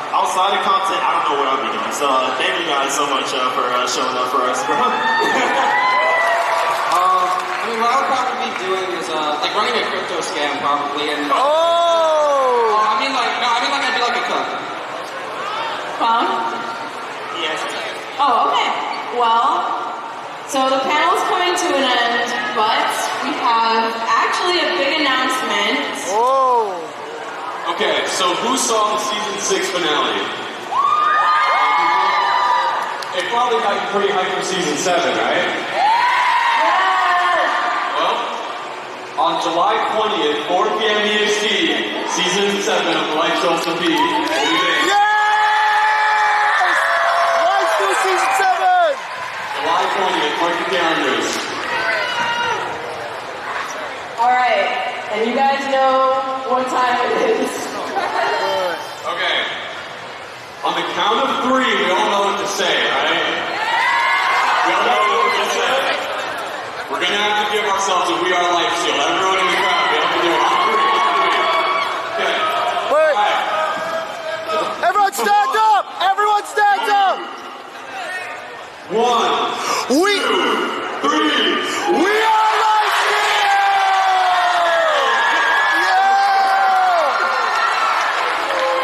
Outside of content, I don't know what I'd be doing. So thank you guys so much for showing up for us, bro.
I mean, what I would probably be doing is like running a crypto scam probably, and I mean like I'd be like a cook.
Yes. Oh, okay. Well, so the panel's coming to an end, but we have actually a big announcement.
Oh.
Okay, so who saw the season 6 finale? It probably got you pretty hyped for season 7, right? Well, on July 20th, 4 p.m. EST, season 7 of Lifesteal will be there.
Season 7!
July 20th, mark your calendars.
Alright, and you guys know what time it is.
Okay. On the count of 3, we all know what to say, right? We all know what to say. We're gonna have to give ourselves a We Are Lifesteal. Everyone in the crowd, we have to do it on 3. Okay.
Wait.
Right.
Everyone stand up! Everyone stand up!
1, 2, 3.
We are Lifesteal!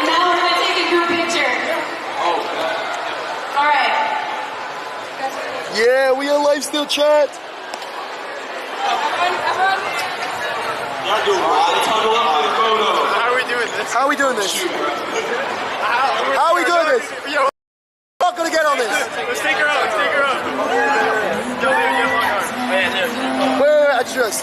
Now we're gonna take a group picture. Alright.
Yeah, we are Lifesteal, chat.
You gotta do a wide tunnel up for the photo.
How are we doing this? How are we doing this? How are we doing this? We're not gonna get on this.
Let's take her out. Let's take her out. Don't leave, get long arm. Oh, yeah, dude.
Wait, I just.